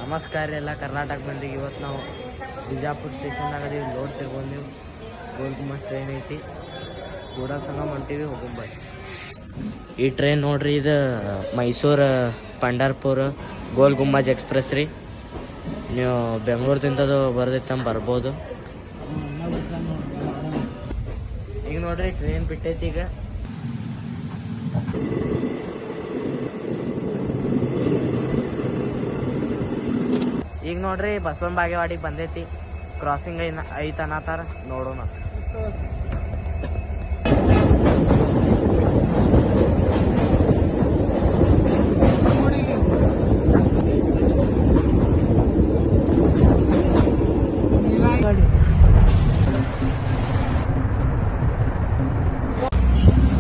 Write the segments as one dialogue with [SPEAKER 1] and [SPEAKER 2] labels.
[SPEAKER 1] ನಮಸ್ಕಾರ ಎಲ್ಲ ಕರ್ನಾಟಕ ಮಂದಿಗೆ. ಇವತ್ತು ನಾವು ಬಿಜಾಪುರ ಸ್ಟೇಷನ್ದಾಗ ಅದೀವಿ. ನೋಡ್ತಿರ್ಬೋದು ನೀವು, ಗೋಲ್ ಗುಂಬಜ್ ಟ್ರೈನ್ ಐತಿ. ಕೂಡಲ್ ಸಂಗಮ್ ಹೊಂಟೀವಿ, ಹೋಗುಂಬೈ. ಈ ಟ್ರೈನ್ ನೋಡ್ರಿ, ಇದು ಮೈಸೂರು ಪಂಡರ್ಪುರ ಗೋಲ್ ಗುಂಬಜ್ ಎಕ್ಸ್ಪ್ರೆಸ್ ರೀ. ನೀವು ಬೆಂಗಳೂರಿಂದದು ಬರ್ದೈತಂದು ಬರ್ಬೋದು. ಈಗ ನೋಡ್ರಿ ಟ್ರೈನ್ ಬಿಟ್ಟೈತಿ. ಈಗ ನೋಡ್ರಿ ಬಸವನ ಬಾಗೇವಾಡಿಗೆ ಬಂದೈತಿ. ಕ್ರಾಸಿಂಗ್ ಐತ ಅನ್ನತಾರ, ನೋಡೋಣ.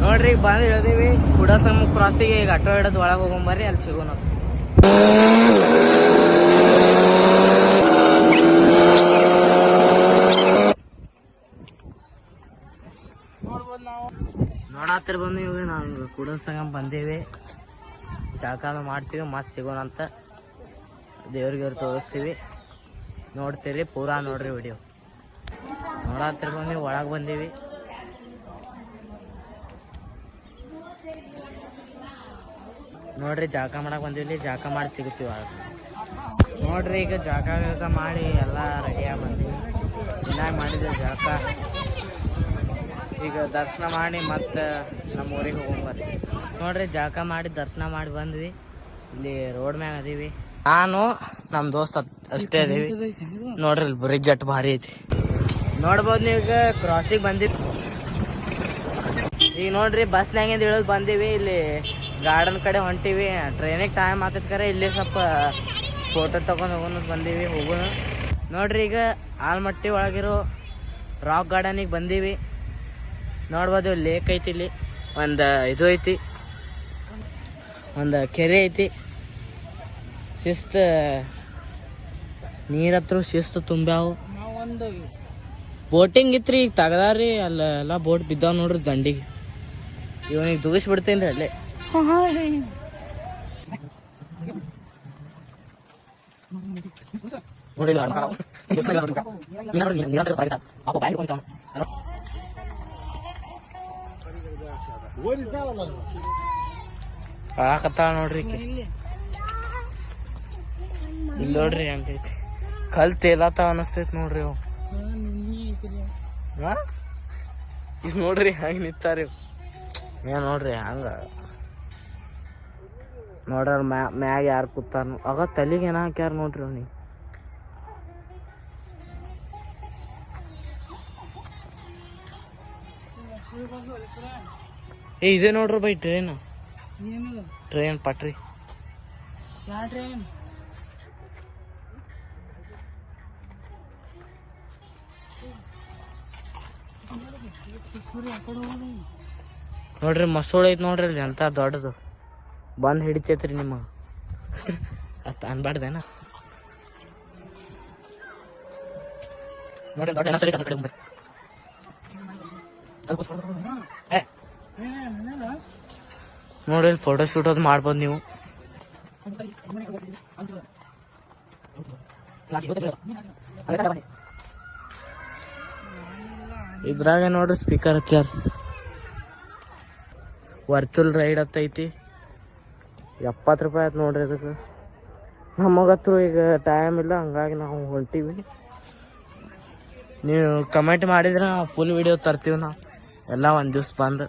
[SPEAKER 1] ನೋಡ್ರಿ ಈಗ ಬಂದು ಇಳಿದೀವಿ ಕೂಡಲ್ ಸಂಗಮ್ ಕ್ರಾಸಿಗೆ. ಈಗ ಆಟೋ ಹಿಡಿದು ಒಳಗೆ ಹೋಗೊಂಬರ್ರಿ, ಅಲ್ಲಿ ಸಿಗೋಣ. ನೋಡತ್ತಿರ್ ಬಂದು ಇವಾಗ ನಾವು ಕೂಡಲ್ ಸಂಗಮ್ ಬಂದೀವಿ. ಜಾಕಾಲ ಮಾಡ್ತೀವಿ, ಮಸ್ತ್ ಸಿಗೋಣ ಅಂತ. ದೇವ್ರಿಗೆ ತೋರಿಸ್ತೀವಿ, ನೋಡ್ತೀರಿ ಪೂರಾ ನೋಡ್ರಿ ವಿಡಿಯೋ. ನೋಡತ್ತಿರ್ ಬಂದು ಒಳಗೆ ಬಂದೀವಿ. ನೋಡ್ರಿ ಜಾಕ ಮಾಡಕ್ ಬಂದಿವಿ. ಜಾಕ ಮಾಡಿ ಸಿಗುತ್ತೀವಿ. ನೋಡ್ರಿ ಈಗ ಜಾಕ ಮಾಡಿ ಎಲ್ಲ ರೆಡಿಯಾಗಿ ಬಂದೀವಿ. ಚೆನ್ನಾಗಿ ಮಾಡಿದ್ವಿ ಜಾಕ. ಈಗ ದರ್ಶನ ಮಾಡಿ ಮತ್ತೆ ನಮ್ಮ ಊರಿಗೆ ಹೋಗ್ಬರ್ರಿ. ನೋಡ್ರಿ ಜಾಕ ಮಾಡಿ ದರ್ಶನ ಮಾಡಿ ಬಂದ್ವಿ. ಇಲ್ಲಿ ರೋಡ್ ಮ್ಯಾಗ ಅದೀವಿ. ನಾನು ನಮ್ಮ ದೋಸ್ತ್ ಅಷ್ಟೇ ಅದೀವಿ. ನೋಡ್ರಿ ಇಲ್ಲಿ ಬ್ರಿಡ್ಜ್ ಅಟ್ ಭಾರಿ ಐತಿ. ನೋಡ್ಬೋದು ನೀವು. ಈಗ ಕ್ರಾಸಿಗೆ ಬಂದಿವಿ. ಈಗ ನೋಡ್ರಿ ಬಸ್ನಾಗಿಂದ ಇಳಿದು ಬಂದೀವಿ. ಇಲ್ಲಿ ಗಾರ್ಡನ್ ಕಡೆ ಹೊಂಟೀವಿ. ಟ್ರೈನಿಗೆ ಟೈಮ್ ಆಗ್ತೈತೆ ಕರೆ ಇಲ್ಲಿ ಸ್ವಲ್ಪ ಫೋಟೋ ತಗೊಂಡು ಹೋಗೋಣ ಬಂದೀವಿ. ಹೋಗೋಣ. ನೋಡ್ರಿ ಈಗ ಆಲ್ಮಟ್ಟಿ ಒಳಗಿರೋ ರಾಕ್ ಗಾರ್ಡನಿಗೆ ಬಂದೀವಿ. ನೋಡ್ಬೋದು ಲೇಕ್ ಐತಿ. ಇಲ್ಲಿ ಒಂದು ಇದು ಐತಿ, ಒಂದು ಕೆರೆ ಐತಿ. ಶಿಸ್ತು ನೀರ್ ಹತ್ರ ಶಿಸ್ತು ತುಂಬ್ಯಾವು. ಬೋಟಿಂಗ್ ಇತ್ರಿ, ಈಗ ತೆಗ್ದಾರಿ. ಅಲ್ಲ ಬೋಟ್ ಬಿದ್ದಾವ ನೋಡ್ರಿ ದಂಡಿಗೆ. ಇವನಿಗೆ ದುಗಿಸ್ಬಿಡ್ತೇನ್ರಿ ಅಲ್ಲೇ. ಕತ್ತಾಳ ನೋಡ್ರಿ. ಇಲ್ಲಿ ನೋಡ್ರಿ ಹೆಂಗೈತಿ. ಕಲ್ ತೇಲಾತಾವ ಅನಸ್ತೈತಿ ನೋಡ್ರಿ. ಅವು ಈಗ ನೋಡ್ರಿ ಹೆಂಗ್ ನಿಂತಾರಿ. ಏನ್ ನೋಡ್ರಿ ಹಂಗ ನೋಡ್ರ ಮ್ಯಾಗ ಯಾರು ಕೂತಾರ. ಆಗ ತಲೆಗೆ ಏನ ಹಾಕ್ಯಾರ ನೋಡ್ರಿ ಅವ್ನಿಗೆ. ಇದೇ ನೋಡ್ರಿ ಬೈ ಟ್ರೈನ್ ಪಟ್ರಿ. ಯಾವ ಟ್ರೈನ್? ನೋಡ್ರಿ ಮಸೂಳ ಐತಿ ನೋಡ್ರಿ. ಅಲ್ಲಿ ಅಂತ ದೊಡ್ಡದು ಬಂದ್ ಹಿಡಿತೈತ್ರಿ ನಿಮ್ಮ ಅತ್ತ ಅನ್ಬಾರ್ದೇನ. ನೋಡ್ರಿ ದೊಡ್ಡ ನೋಡ್ರಿ ಫೋಟೋ ಶೂಟ್ ಅದು ಮಾಡ್ಬೋದು ನೀವು. ಇದ್ರಾಗ ನೋಡ್ರಿ ಸ್ಪೀಕರ್ ಹಚ್ಚಾರ. ವರ್ಚುವಲ್ ರೈಡ್ ಹತ್ತೈತಿ. 70 ರೂಪಾಯಿ ಆಯ್ತು ನೋಡ್ರಿ ಅದಕ್ಕೆ. ನಮಗತ್ರು ಈಗ ಟೈಮ್ ಇಲ್ಲ, ಹಂಗಾಗಿ ನಾವು ಹೊಂಟೀವಿ. ನೀವು ಕಮೆಂಟ್ ಮಾಡಿದ್ರೆ ಫುಲ್ ವಿಡಿಯೋ ತರ್ತೀವಿ ನಾವು ಎಲ್ಲ ಒಂದು ದಿವ್ಸ ಬಂದು.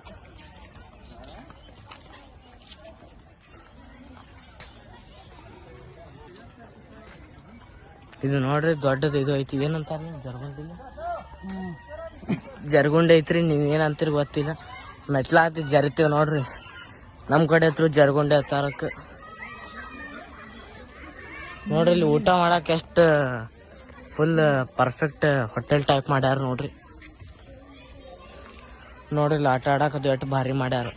[SPEAKER 1] ಇದು ನೋಡ್ರಿ ದೊಡ್ಡದು ಇದು ಐತಿ. ಏನಂತಾರ ಜರ್ಗುಂಡಿಲ್ಲ, ಜರ್ಗುಂಡಿ ಐತ್ರಿ. ನೀವು ಏನಂತೀರಿ ಗೊತ್ತಿಲ್ಲ. ಮೆಟ್ಲ ಹತ್ತಿ ಜರಿತೀವಿ ನೋಡ್ರಿ. ನಮ್ಮ ಕಡೆ ಹತ್ರ ಜರ್ಗುಂಡಿ ಹತ್ತಾರಕ್ಕೆ. ನೋಡ್ರಿ ಇಲ್ಲಿ ಊಟ ಮಾಡಕ್ಕೆ ಎಷ್ಟು ಫುಲ್ ಪರ್ಫೆಕ್ಟ್ ಹೋಟೆಲ್ ಟೈಪ್ ಮಾಡ್ಯಾರ ನೋಡ್ರಿ. ನೋಡ್ರಿ ಇಲ್ಲಿ ಆಟ ಆಡಕ್ಕೆ ಎಷ್ಟು ಭಾರಿ ಮಾಡ್ಯಾರ.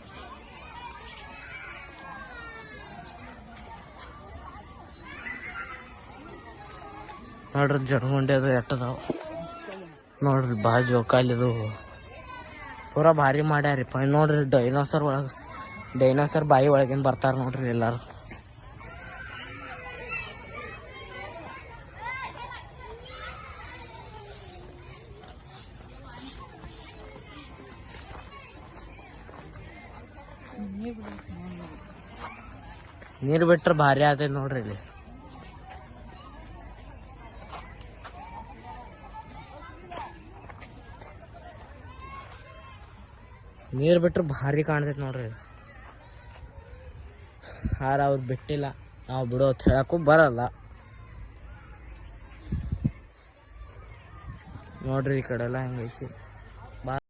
[SPEAKER 1] ನೋಡ್ರಿ ಜರ್ಗುಂಡಿ ಅದು ಎಟ್ಟದಾವ ನೋಡ್ರಿ. ಬಾಜು ಜೋಕಾಲಿದು ಪೂರಾ ಭಾರಿ ಮಾಡ್ಯಾರಿಪ್ಪ. ನೋಡ್ರಿ ಡೈನೋಸರ್ ಒಳಗೆ, ಡೈನೋಸರ್ ಬಾಯಿ ಒಳಗಿಂದ ಬರ್ತಾರ ನೋಡ್ರಿ ಎಲ್ಲಾರು. ನೀರು ಬಿಟ್ರೆ ಭಾರಿ ಆತೈತಿ ನೋಡ್ರಿ ಇಲ್ಲಿ. ನೀರು ಬಿಟ್ರೆ ಭಾರಿ ಕಾಣ್ತೈತಿ ನೋಡ್ರಿ. ಅವ್ರು ಬಿಟ್ಟಿಲ್ಲ, ನಾವು ಬಿಡೋ ಹೇಳಕ್ಕೂ ಬರಲ್ಲ ನೋಡ್ರಿ. ಈ ಕಡೆ ಎಲ್ಲ ಹೆಂಗೈತಿ.